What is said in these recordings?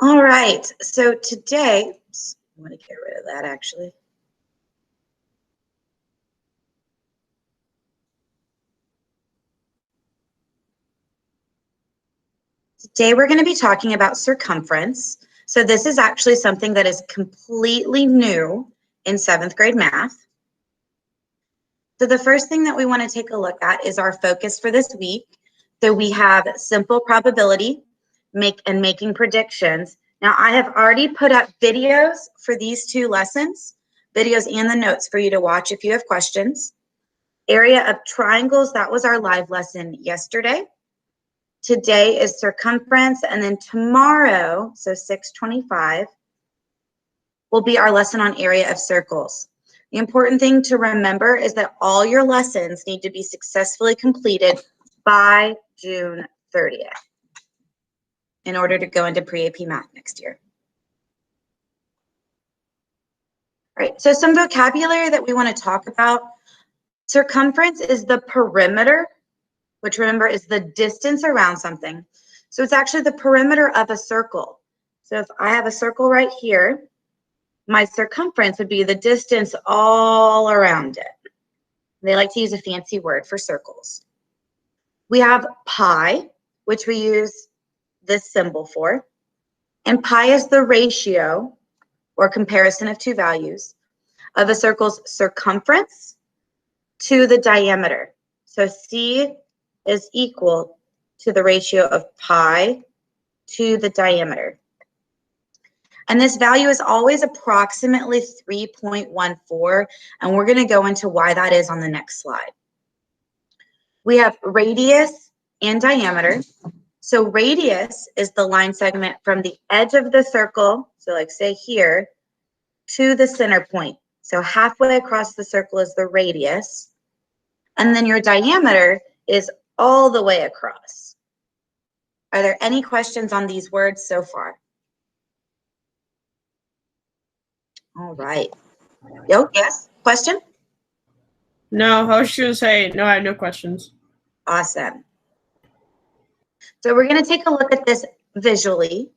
All right, so today, oops, I want to get rid of that actually. Today we're going to be talking about circumference. So this is actually something that is completely new in 7th grade math. So the first thing that we want to take a look at is our focus for this week. So we have simple probability, making predictions. Now I have already put up videos for these two lessons, videos and the notes for you to watch if you have questions. Area of triangles, that was our live lesson yesterday. Today is circumference, and then tomorrow, so 6:25, will be our lesson on area of circles. The important thing to remember is that all your lessons need to be successfully completed by June 30th in order to go into pre-AP math next year. All right, so some vocabulary that we want to talk about. Circumference is the perimeter, which remember is the distance around something. So it's actually the perimeter of a circle. So if I have a circle right here, my circumference would be the distance all around it. They like to use a fancy word for circles. We have pi, which we use this symbol for. And pi is the ratio or comparison of two values of a circle's circumference to the diameter. So C is equal to the ratio of pi to the diameter. And this value is always approximately 3.14, and we're going to go into why that is on the next slide. We have radius and diameter. So radius is the line segment from the edge of the circle, so like say here, to the center point. So halfway across the circle is the radius. And then your diameter is all the way across. Are there any questions on these words so far? All right. Yo, yes, question? No, I was going to say, no, I have no questions. Awesome. So we're going to take a look at this visually.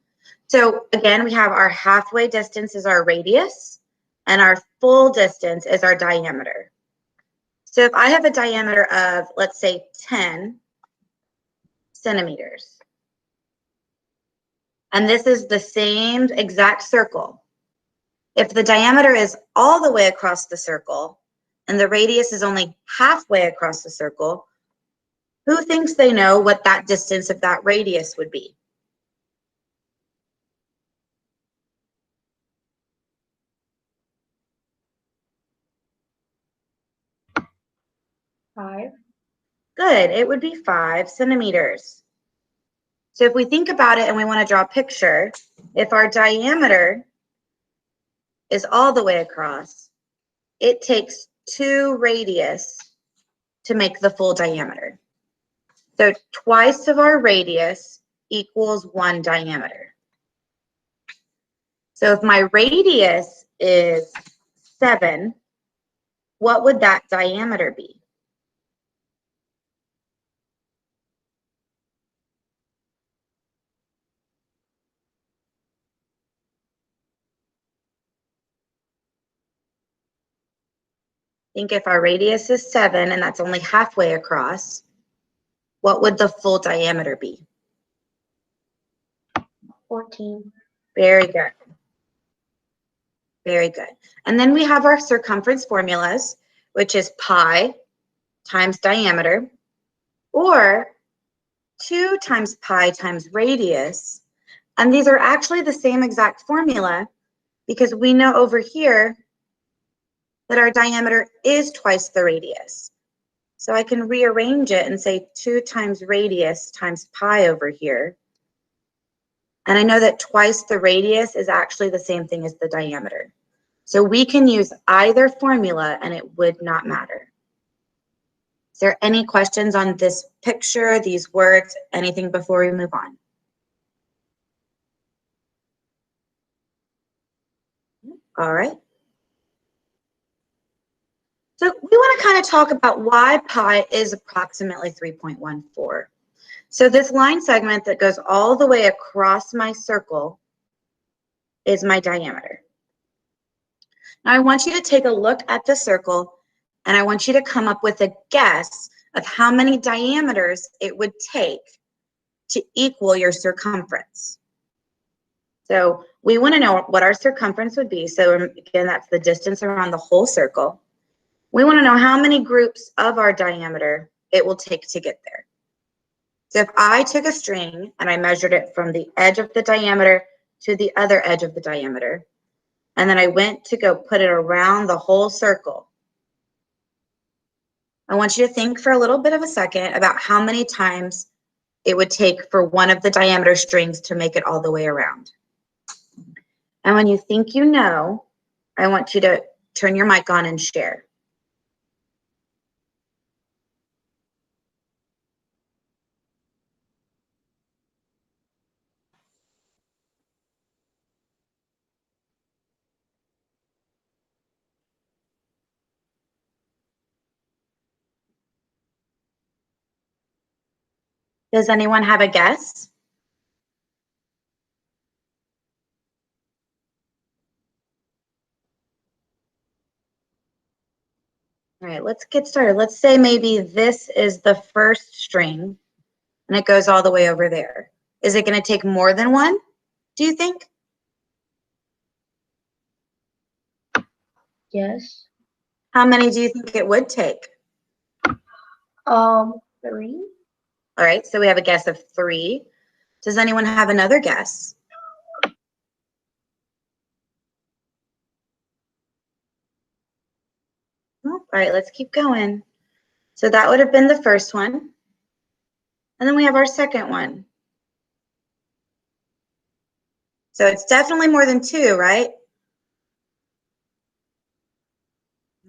So again, we have our halfway distance is our radius, and our full distance is our diameter. So if I have a diameter of, let's say, 10 centimeters, and this is the same exact circle, if the diameter is all the way across the circle and the radius is only halfway across the circle, who thinks they know what that distance of that radius would be? Five. Good, it would be 5 centimeters. So if we think about it and we want to draw a picture, if our diameter is all the way across, it takes 2 radius to make the full diameter. So twice of our radius equals 1 diameter. So if my radius is 7, what would that diameter be? Think if our radius is 7 and that's only halfway across, what would the full diameter be? 14. Very good. Very good. And then we have our circumference formulas, which is pi times diameter, or 2 times pi times radius. And these are actually the same exact formula because we know over here that our diameter is twice the radius. So I can rearrange it and say 2 times radius times pi over here. And I know that twice the radius is actually the same thing as the diameter. So we can use either formula and it would not matter. Is there any questions on this picture, these words, anything before we move on? All right. So we want to kind of talk about why pi is approximately 3.14. So this line segment that goes all the way across my circle is my diameter. Now I want you to take a look at the circle and I want you to come up with a guess of how many diameters it would take to equal your circumference. So we want to know what our circumference would be. So again, that's the distance around the whole circle. We want to know how many groups of our diameter it will take to get there. So if I took a string and I measured it from the edge of the diameter to the other edge of the diameter, and then I went to go put it around the whole circle, I want you to think for a little bit of a second about how many times it would take for one of the diameter strings to make it all the way around. And when you think you know, I want you to turn your mic on and share. Does anyone have a guess? All right, let's get started. Let's say maybe this is the first string and it goes all the way over there. Is it going to take more than one, do you think? Yes. How many do you think it would take? 3. All right, so we have a guess of 3. Does anyone have another guess? All right, let's keep going. So that would have been the first one. And then we have our second one. So it's definitely more than 2, right?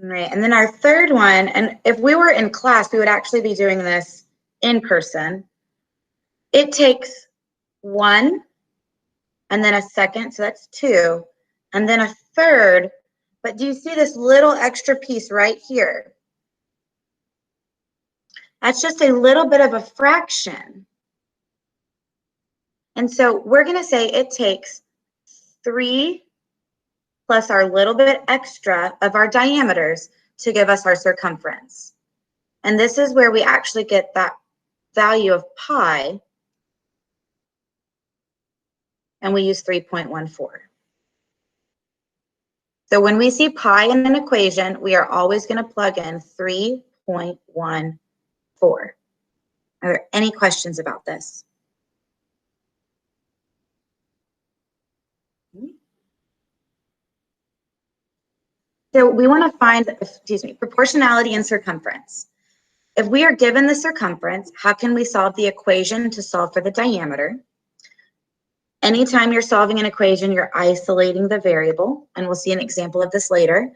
All right, and then our third one, and if we were in class, we would actually be doing this in person. It takes 1, and then a second, so that's 2, and then a third. But do you see this little extra piece right here? That's just a little bit of a fraction. And so we're going to say it takes 3 plus our little bit extra of our diameters to give us our circumference. And this is where we actually get that value of pi, and we use 3.14. So when we see pi in an equation, we are always going to plug in 3.14. Are there any questions about this? So we want to find, proportionality and circumference. If we are given the circumference, how can we solve the equation to solve for the diameter? Anytime you're solving an equation, you're isolating the variable, and we'll see an example of this later.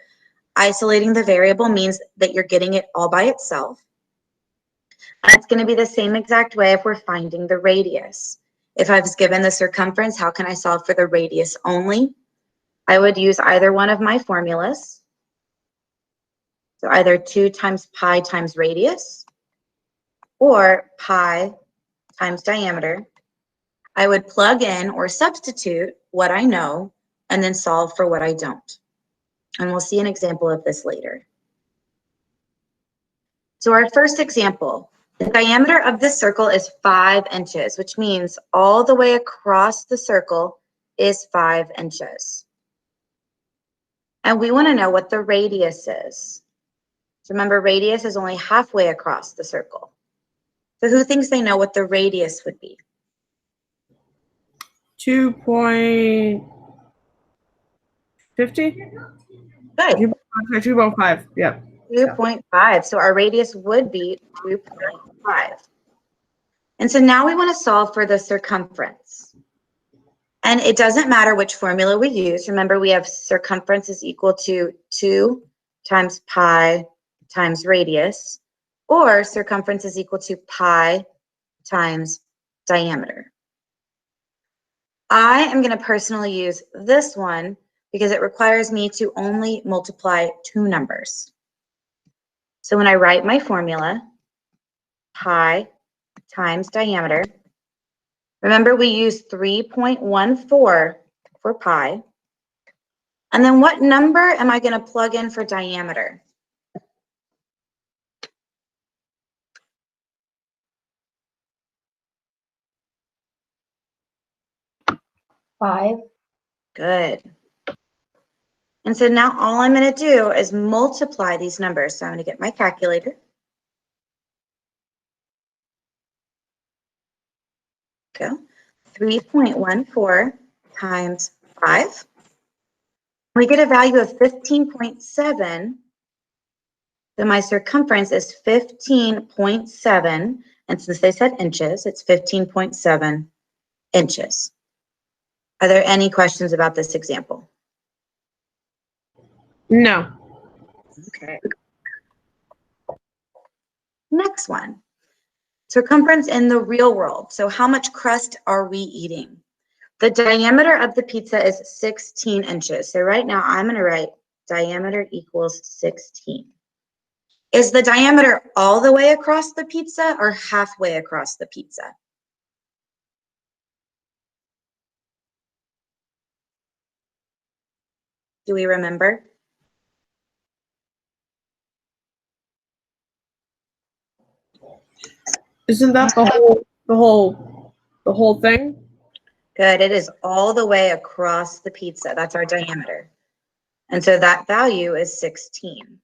Isolating the variable means that you're getting it all by itself. And it's going to be the same exact way if we're finding the radius. If I was given the circumference, how can I solve for the radius only? I would use either one of my formulas. So either 2 times pi times radius or pi times diameter. I would plug in or substitute what I know and then solve for what I don't. And we'll see an example of this later. So our first example, the diameter of this circle is 5 inches, which means all the way across the circle is 5 inches. And we want to know what the radius is. So remember, radius is only halfway across the circle. So who thinks they know what the radius would be? 2.50? Good. 2.5, yep. 2.5. So our radius would be 2.5. And so now we want to solve for the circumference. And it doesn't matter which formula we use. Remember, we have circumference is equal to 2 times pi times radius, or circumference is equal to pi times diameter. I am going to personally use this one because it requires me to only multiply 2 numbers. So when I write my formula, pi times diameter, remember we use 3.14 for pi. And then what number am I going to plug in for diameter? Five. Good. And so now all I'm going to do is multiply these numbers. So I'm going to get my calculator. Go. 3.14 times 5. We get a value of 15.7. So my circumference is 15.7. And since they said inches, it's 15.7 inches. Are there any questions about this example? No. Okay. Next one. Circumference in the real world. So how much crust are we eating? The diameter of the pizza is 16 inches. So right now I'm going to write diameter equals 16. Is the diameter all the way across the pizza or halfway across the pizza? Do we remember? Isn't that the whole thing? Good. It is all the way across the pizza. That's our diameter. And so that value is 16.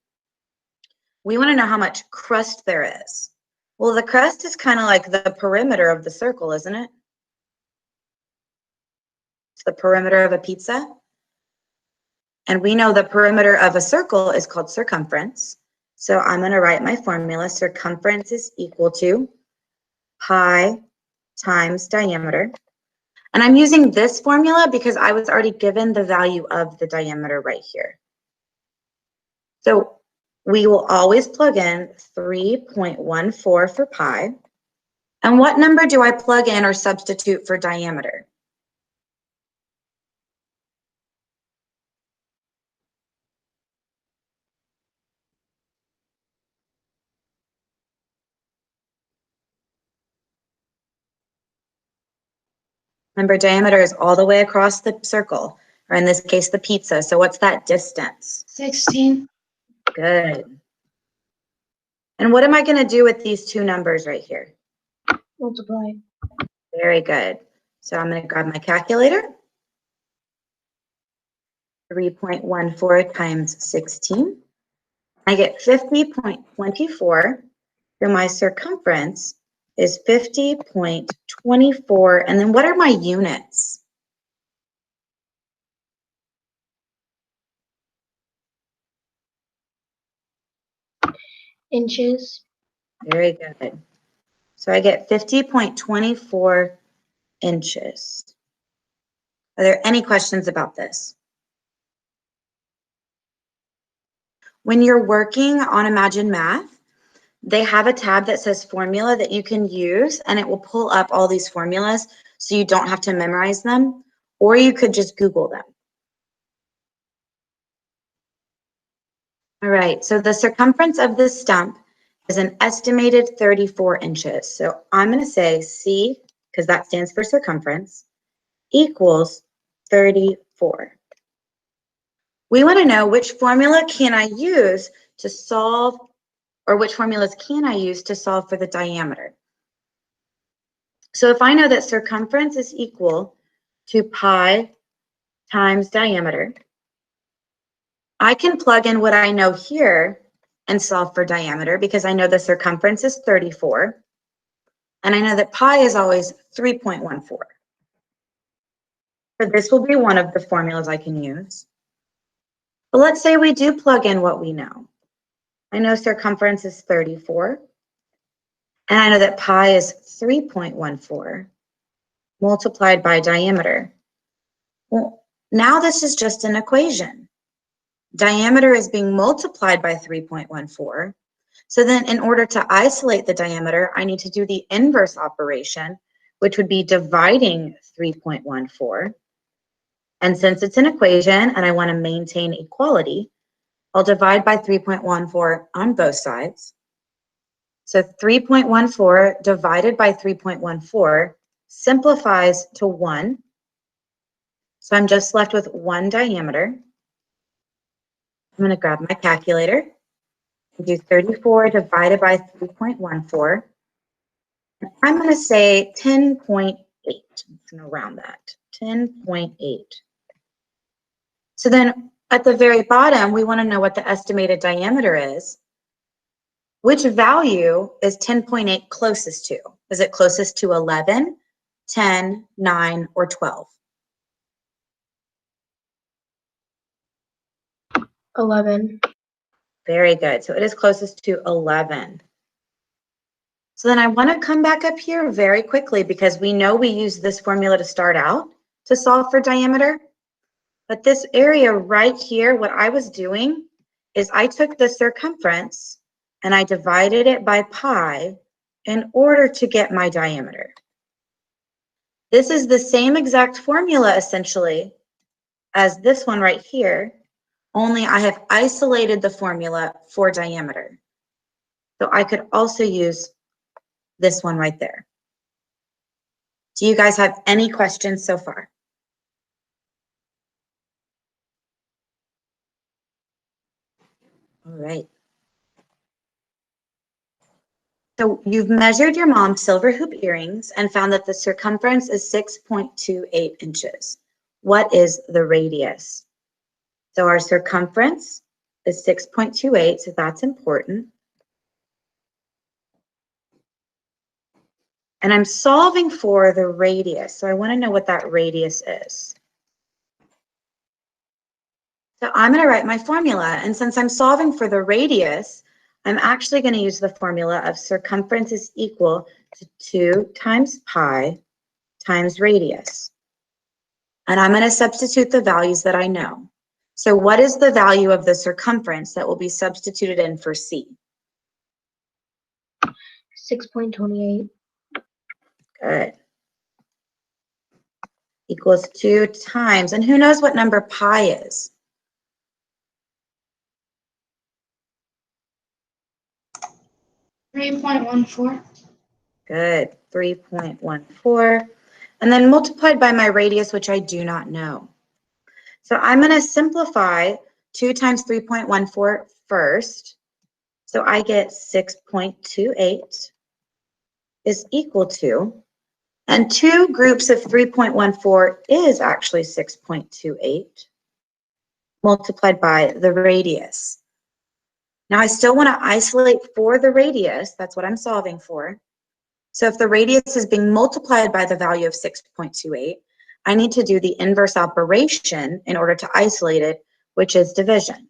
We want to know how much crust there is. Well, the crust is kind of like the perimeter of the circle, isn't it? It's the perimeter of a pizza. And we know the perimeter of a circle is called circumference. So I'm going to write my formula. Circumference is equal to pi times diameter. And I'm using this formula because I was already given the value of the diameter right here. So we will always plug in 3.14 for pi. And what number do I plug in or substitute for diameter? Remember, diameter is all the way across the circle, or in this case, the pizza. So what's that distance? 16. Good. And what am I going to do with these two numbers right here? Multiply. Very good. So I'm going to grab my calculator. 3.14 times 16. I get 50.24. So my circumference is 50.24. And then what are my units? Inches. Very good. So I get 50.24 inches. Are there any questions about this? When you're working on Imagine Math, they have a tab that says formula that you can use, and it will pull up all these formulas so you don't have to memorize them, or you could just Google them. All right, so the circumference of this stump is an estimated 34 inches. So I'm going to say C, because that stands for circumference, equals 34. We want to know which formula can I use to solve, or which formulas can I use to solve for the diameter. So if I know that circumference is equal to pi times diameter, I can plug in what I know here and solve for diameter because I know the circumference is 34 and I know that pi is always 3.14. So this will be one of the formulas I can use. But let's say we do plug in what we know. I know circumference is 34 and I know that pi is 3.14 multiplied by diameter. Well, now this is just an equation. Diameter is being multiplied by 3.14. So then in order to isolate the diameter, I need to do the inverse operation, which would be dividing 3.14. And since it's an equation and I want to maintain equality, I'll divide by 3.14 on both sides. So 3.14 divided by 3.14 simplifies to 1. So I'm just left with 1 diameter. I'm going to grab my calculator and do 34 divided by 3.14. I'm going to say 10.8. I'm going to round that. 10.8. So then at the very bottom, we want to know what the estimated diameter is. Which value is 10.8 closest to? Is it closest to 11, 10, 9, or 12? 11. Very good. So it is closest to 11. So then I want to come back up here very quickly because we know we use this formula to start out to solve for diameter. But this area right here, what I was doing is I took the circumference and I divided it by pi in order to get my diameter. This is the same exact formula essentially as this one right here, only I have isolated the formula for diameter. So I could also use this one right there. Do you guys have any questions so far? All right. So you've measured your mom's silver hoop earrings and found that the circumference is 6.28 inches. What is the radius? So our circumference is 6.28, so that's important. And I'm solving for the radius, so I want to know what that radius is. So I'm going to write my formula, and since I'm solving for the radius, I'm actually going to use the formula of circumference is equal to 2 times pi times radius. And I'm going to substitute the values that I know. So what is the value of the circumference that will be substituted in for C? 6.28. Good. Equals 2 times, and who knows what number pi is? $3.14. Good, 3.14. And then multiplied by my radius, which I do not know. So I'm going to simplify 2 times 3.14 first. So I get 6.28 is equal to, and 2 groups of 3.14 is actually 6.28 multiplied by the radius. Now I still want to isolate for the radius. That's what I'm solving for. So if the radius is being multiplied by the value of 6.28, I need to do the inverse operation in order to isolate it, which is division.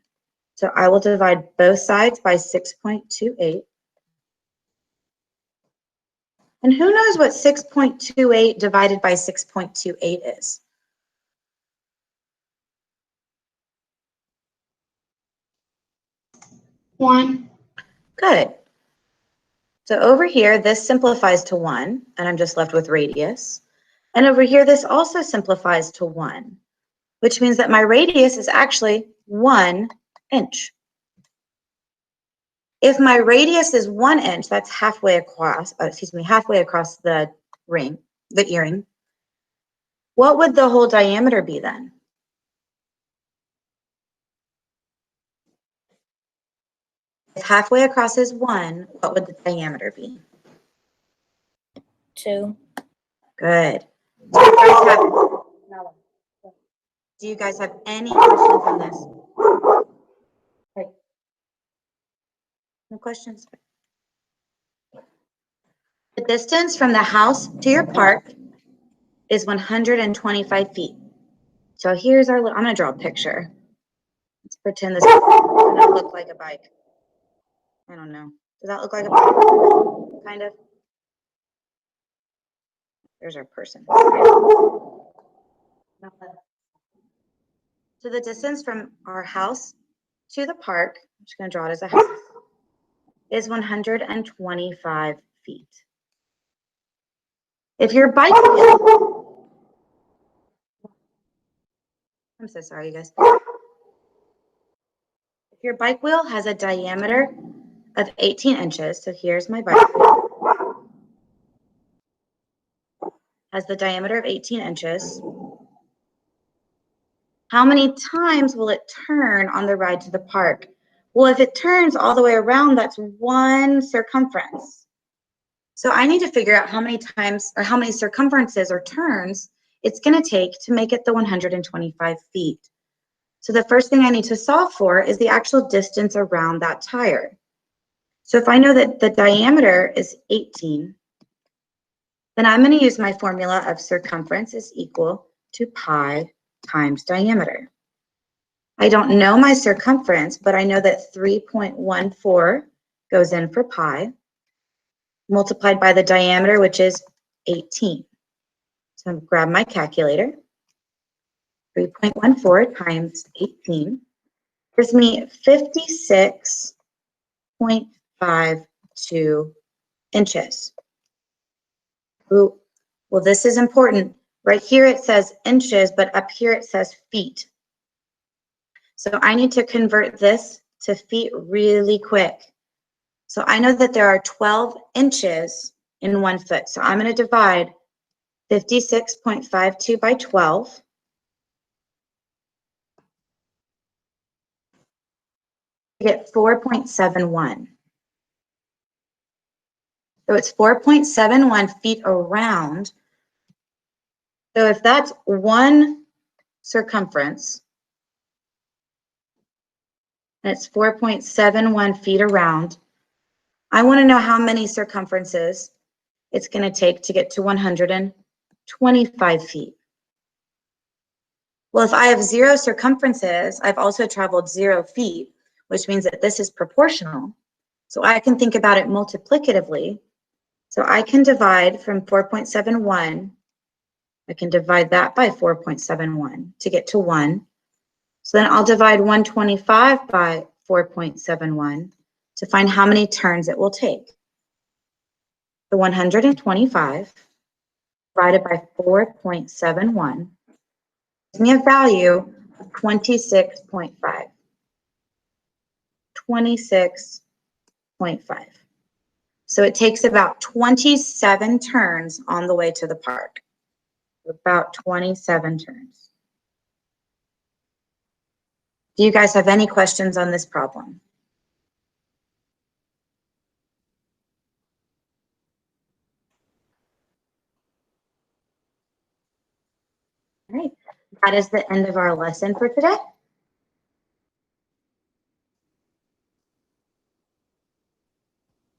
So I will divide both sides by 6.28. And who knows what 6.28 divided by 6.28 is? One. Good. So over here, this simplifies to 1, and I'm just left with radius. And over here, this also simplifies to 1, which means that my radius is actually 1 inch. If my radius is 1 inch, that's halfway across, halfway across the ring, the earring. What would the whole diameter be then? If halfway across is 1, what would the diameter be? 2. Good. Do you guys have any questions on this? Right. No questions? The distance from the house to your park is 125 feet. So here's our, I'm going to draw a picture. Let's pretend this doesn't look like a bike. I don't know. Does that look like a bike? Kind of. There's our person. So the distance from our house to the park, I'm just going to draw it as a house, is 125 feet. If your bike wheel, I'm so sorry, you guys. If your bike wheel has a diameter of 18 inches, so here's my bike wheel, has the diameter of 18 inches. How many times will it turn on the ride to the park? Well, if it turns all the way around, that's one circumference. So I need to figure out how many times or how many circumferences or turns it's going to take to make it the 125 feet. So the first thing I need to solve for is the actual distance around that tire. So if I know that the diameter is 18, then I'm going to use my formula of circumference is equal to pi times diameter. I don't know my circumference, but I know that 3.14 goes in for pi, multiplied by the diameter, which is 18. So I'm going to grab my calculator. 3.14 times 18 gives me 56.52 inches. Ooh, well, this is important. Right here it says inches, but up here it says feet. So I need to convert this to feet really quick. So I know that there are 12 inches in 1 foot. So I'm going to divide 56.52 by 12. To get 4.71. So it's 4.71 feet around. So if that's one circumference, and it's 4.71 feet around, I want to know how many circumferences it's going to take to get to 125 feet. Well, if I have 0 circumferences, I've also traveled 0 feet, which means that this is proportional. So I can think about it multiplicatively. So I can divide from 4.71, I can divide that by 4.71 to get to 1. So then I'll divide 125 by 4.71 to find how many turns it will take. The 125 divided by 4.71 gives me a value of 26.5. 26.5. So it takes about 27 turns on the way to the park. About 27 turns. Do you guys have any questions on this problem? All right, that is the end of our lesson for today.